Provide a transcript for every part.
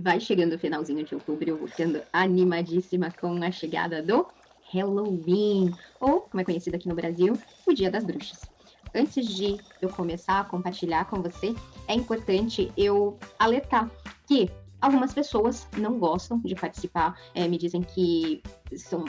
Vai chegando o finalzinho de outubro, eu vou ficando animadíssima com a chegada do Halloween, ou, como é conhecido aqui no Brasil, o Dia das Bruxas. Antes de eu começar a compartilhar com você, é importante eu alertar que algumas pessoas não gostam de participar, me dizem que são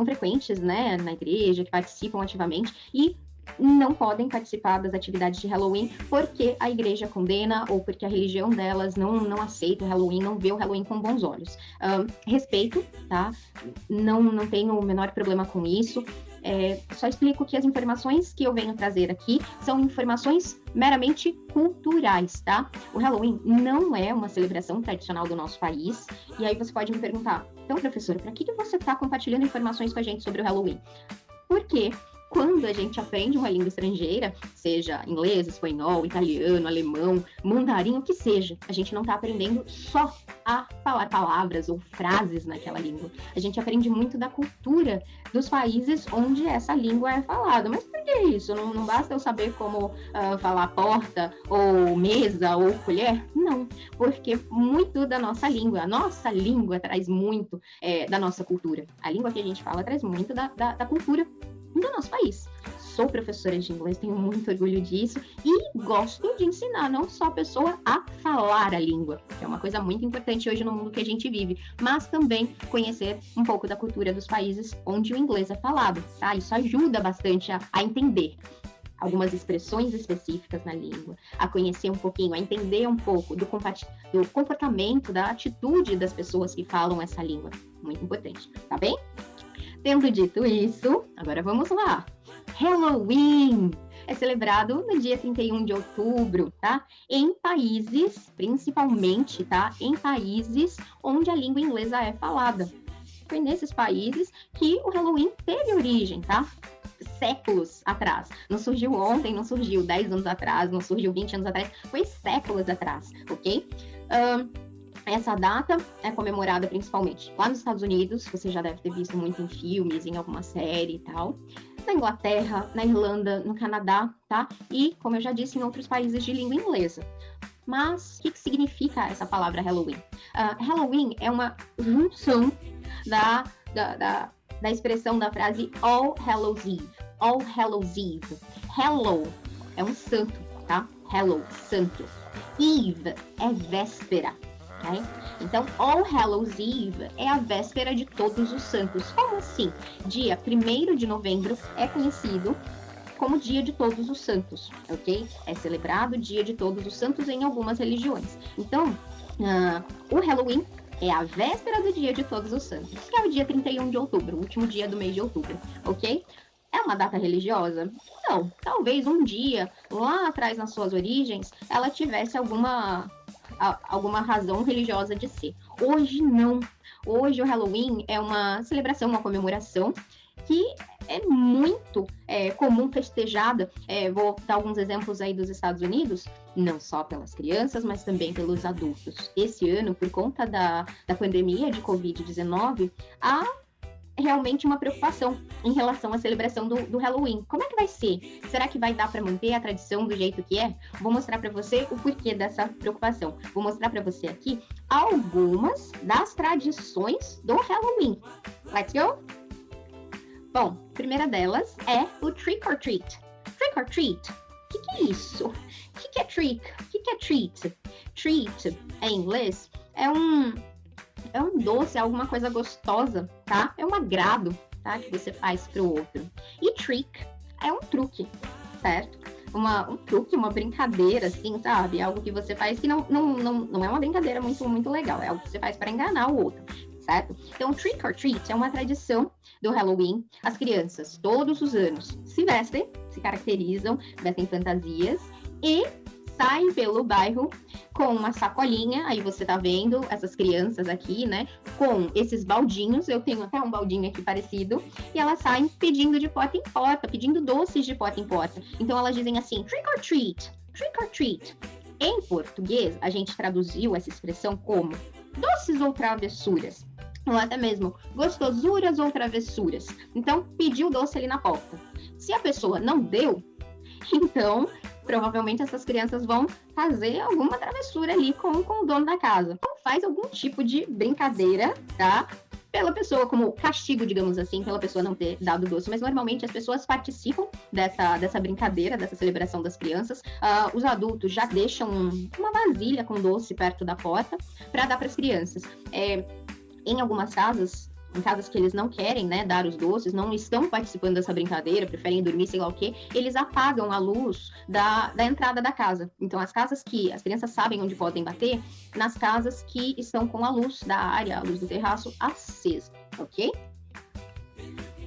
frequentes, né, na igreja, que participam ativamente e não podem participar das atividades de Halloween porque a igreja condena ou porque a religião delas não aceita o Halloween, não vê o Halloween com bons olhos. Respeito, tá? Não tenho o menor problema com isso. Só explico que as informações que eu venho trazer aqui são informações meramente culturais, tá? O Halloween não é uma celebração tradicional do nosso país. E aí você pode me perguntar, então, professora, para que você está compartilhando informações com a gente sobre o Halloween? Por quê? Quando a gente aprende uma língua estrangeira, seja inglês, espanhol, italiano, alemão, mandarim, o que seja, a gente não está aprendendo só a falar palavras ou frases naquela língua. A gente aprende muito da cultura dos países onde essa língua é falada. Mas por que isso? Não basta eu saber como falar porta, ou mesa, ou colher? Não, porque muito da nossa língua, a nossa língua traz muito da nossa cultura. A língua que a gente fala traz muito da cultura do nosso país. Sou professora de inglês, tenho muito orgulho disso e gosto de ensinar não só a pessoa a falar a língua, que é uma coisa muito importante hoje no mundo que a gente vive, mas também conhecer um pouco da cultura dos países onde o inglês é falado, tá? Isso ajuda bastante a entender algumas expressões específicas na língua, a conhecer um pouquinho, a entender um pouco do comportamento, da atitude das pessoas que falam essa língua. Muito importante, tá bem? Tendo dito isso, agora vamos lá. Halloween é celebrado no dia 31 de outubro, tá? Em países, principalmente, tá? Em países onde a língua inglesa é falada. Foi nesses países que o Halloween teve origem, tá? Séculos atrás. Não surgiu ontem, não surgiu 10 anos atrás, não surgiu 20 anos atrás, foi séculos atrás, ok? Essa data é comemorada principalmente lá nos Estados Unidos, você já deve ter visto muito em filmes, em alguma série e tal. Na Inglaterra, na Irlanda, no Canadá, tá? E, como eu já disse, em outros países de língua inglesa. Mas, o que significa essa palavra Halloween? Halloween é uma junção da expressão da frase All Hallows Eve. All Hallows Eve. Hello é um santo, tá? Hello, santo. Eve é véspera. Okay? Então, All Hallows Eve é a véspera de Todos os Santos. Como assim? Dia 1º de novembro é conhecido como Dia de Todos os Santos, ok? É celebrado o Dia de Todos os Santos em algumas religiões. Então, o Halloween é a véspera do Dia de Todos os Santos, que é o dia 31 de outubro, o último dia do mês de outubro, ok? É uma data religiosa? Não. Talvez um dia, lá atrás nas suas origens, ela tivesse alguma razão religiosa de ser. Hoje não. Hoje o Halloween é uma celebração, uma comemoração que é muito comum festejada. Vou dar alguns exemplos aí dos Estados Unidos, não só pelas crianças, mas também pelos adultos. Esse ano, por conta da pandemia de Covid-19, há realmente uma preocupação em relação à celebração do Halloween. Como é que vai ser? Será que vai dar para manter a tradição do jeito que é? Vou mostrar para você o porquê dessa preocupação. Vou mostrar para você aqui algumas das tradições do Halloween. Let's go? Bom, a primeira delas é o trick or treat. Trick or treat? O que é isso? O que é trick? O que é treat? Treat, em inglês, é um doce, é alguma coisa gostosa, tá? É um agrado, tá? Que você faz pro outro. E trick é um truque, certo? Um truque, uma brincadeira, assim, sabe? Algo que você faz que não é uma brincadeira muito legal. É algo que você faz para enganar o outro, certo? Então, trick or treat é uma tradição do Halloween. As crianças, todos os anos, se vestem, se caracterizam, vestem fantasias e saem pelo bairro com uma sacolinha, aí você tá vendo essas crianças aqui, né, com esses baldinhos, eu tenho até um baldinho aqui parecido, e elas saem pedindo de porta em porta, pedindo doces de porta em porta. Então elas dizem assim, trick or treat, trick or treat. Em português, a gente traduziu essa expressão como doces ou travessuras, ou até mesmo gostosuras ou travessuras. Então, pediu doce ali na porta. Se a pessoa não deu, então provavelmente essas crianças vão fazer alguma travessura ali com o dono da casa. Vão faz algum tipo de brincadeira, tá? Pela pessoa, como castigo, digamos assim, pela pessoa não ter dado doce. Mas normalmente as pessoas participam dessa brincadeira, dessa celebração das crianças. Os adultos já deixam uma vasilha com doce perto da porta para dar para as crianças. Em algumas casas, em casas que eles não querem, né, dar os doces, não estão participando dessa brincadeira, preferem dormir, sei lá o quê, eles apagam a luz da entrada da casa. Então, as casas que as crianças sabem onde podem bater, nas casas que estão com a luz da área, a luz do terraço acesa, ok?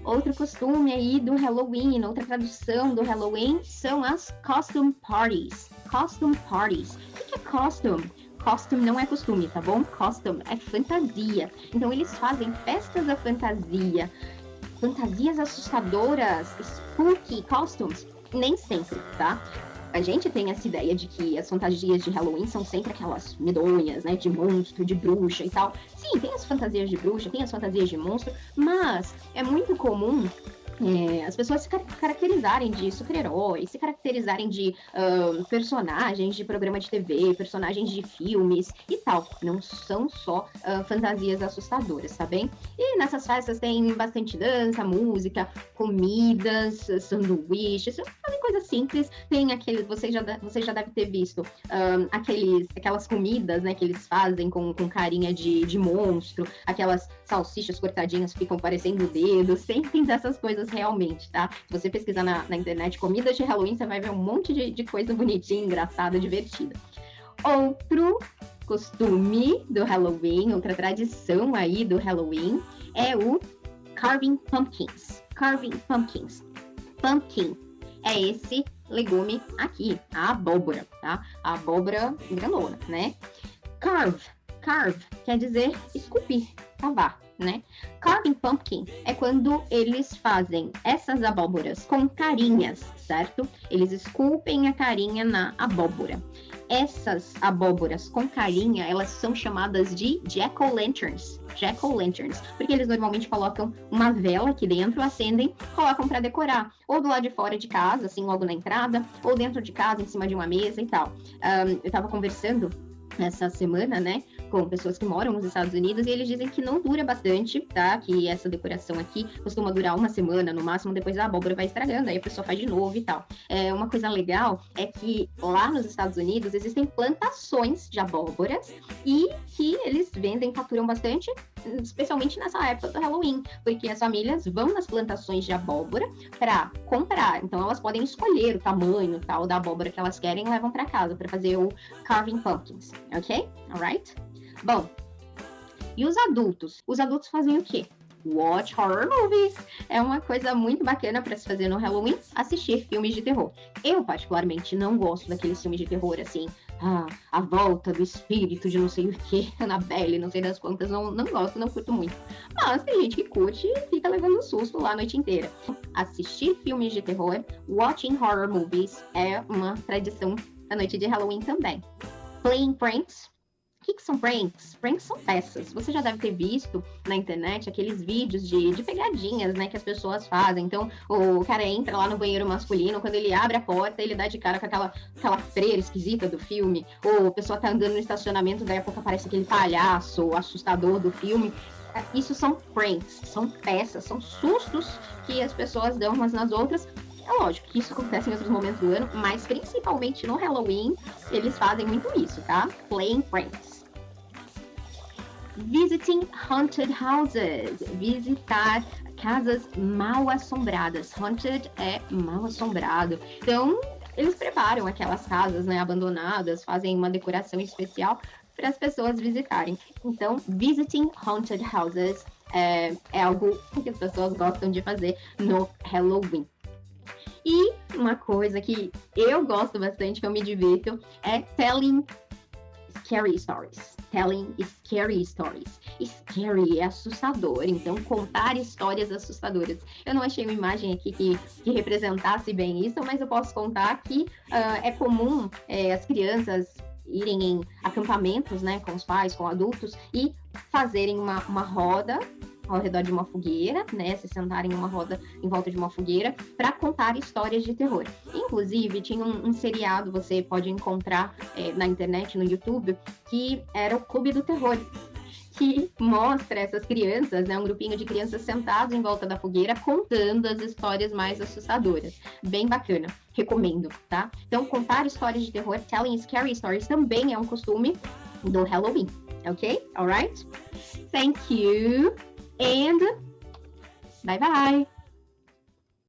Outro costume aí do Halloween, outra tradução do Halloween, são as costume parties. Costume parties. O que é costume? Costume não é costume, tá bom? Costume é fantasia. Então, eles fazem festas da fantasia, fantasias assustadoras, spooky costumes. Nem sempre, tá? A gente tem essa ideia de que as fantasias de Halloween são sempre aquelas medonhas, né? De monstro, de bruxa e tal. Sim, tem as fantasias de bruxa, tem as fantasias de monstro, mas é muito comum as pessoas se caracterizarem de super-heróis, se caracterizarem de personagens de programa de TV, personagens de filmes e tal. Não são só fantasias assustadoras, tá bem? E nessas festas tem bastante dança, música, comidas, sanduíches, fazem coisas simples. Tem aqueles, você já deve ter visto aquelas comidas, né, que eles fazem com carinha de monstro, aquelas salsichas cortadinhas que ficam parecendo dedos, tem dessas coisas realmente, tá? Se você pesquisar na internet comidas de Halloween, você vai ver um monte de coisa bonitinha, engraçada, divertida. Outro costume do Halloween, outra tradição aí do Halloween, é o carving pumpkins. Carving pumpkins. Pumpkin é esse legume aqui, a abóbora, tá? A abóbora grandona, né? Carve quer dizer esculpir, cavar, né? Carving pumpkin é quando eles fazem essas abóboras com carinhas, certo? Eles esculpem a carinha na abóbora. Essas abóboras com carinha, elas são chamadas de jack-o'-lanterns. Jack-o'-lanterns, porque eles normalmente colocam uma vela aqui dentro, acendem, colocam para decorar, ou do lado de fora de casa, assim, logo na entrada, ou dentro de casa, em cima de uma mesa e tal. Eu tava conversando essa semana, né, com pessoas que moram nos Estados Unidos, e eles dizem que não dura bastante, tá? Que essa decoração aqui costuma durar uma semana, no máximo, depois a abóbora vai estragando, aí a pessoa faz de novo e tal. Uma coisa legal é que lá nos Estados Unidos existem plantações de abóboras e que eles vendem, faturam bastante, especialmente nessa época do Halloween, porque as famílias vão nas plantações de abóbora para comprar, então elas podem escolher o tamanho tal da abóbora que elas querem e levam para casa para fazer o carving pumpkins, ok? Alright? Bom, e os adultos? Os adultos fazem o quê? Watch horror movies. É uma coisa muito bacana para se fazer no Halloween, assistir filmes de terror. Eu, particularmente, não gosto daqueles filmes de terror, assim, a volta do espírito de não sei o que, Annabelle, não sei das quantas, não gosto, não curto muito. Mas tem gente que curte e fica levando susto lá a noite inteira. Assistir filmes de terror, watching horror movies, é uma tradição da noite de Halloween também. Playing pranks. O que são pranks? Pranks são peças. Você já deve ter visto na internet aqueles vídeos de pegadinhas, né, que as pessoas fazem. Então, o cara entra lá no banheiro masculino, quando ele abre a porta, ele dá de cara com aquela freira esquisita do filme. Ou a pessoa tá andando no estacionamento, daí a pouco aparece aquele palhaço assustador do filme. Isso são pranks, são peças, são sustos que as pessoas dão umas nas outras. É lógico que isso acontece em outros momentos do ano, mas principalmente no Halloween, eles fazem muito isso, tá? Playing pranks. Visiting haunted houses. Visitar casas mal assombradas. Haunted é mal assombrado. Então, eles preparam aquelas casas, né, abandonadas, fazem uma decoração especial para as pessoas visitarem. Então, visiting haunted houses é algo que as pessoas gostam de fazer no Halloween. E uma coisa que eu gosto bastante, que eu me divirto, é telling scary stories. Telling scary stories. Scary é assustador, então contar histórias assustadoras. Eu não achei uma imagem aqui que representasse bem isso, mas eu posso contar que é comum as crianças irem em acampamentos, né, com os pais, com adultos, e fazerem uma roda ao redor de uma fogueira, né? Se sentarem em uma roda em volta de uma fogueira para contar histórias de terror. Inclusive, tinha um seriado, você pode encontrar na internet, no YouTube, que era o Clube do Terror, que mostra essas crianças, né, um grupinho de crianças sentados em volta da fogueira contando as histórias mais assustadoras. Bem bacana, recomendo, tá? Então, contar histórias de terror, telling scary stories, também é um costume do Halloween, ok? Alright? Thank you and bye bye!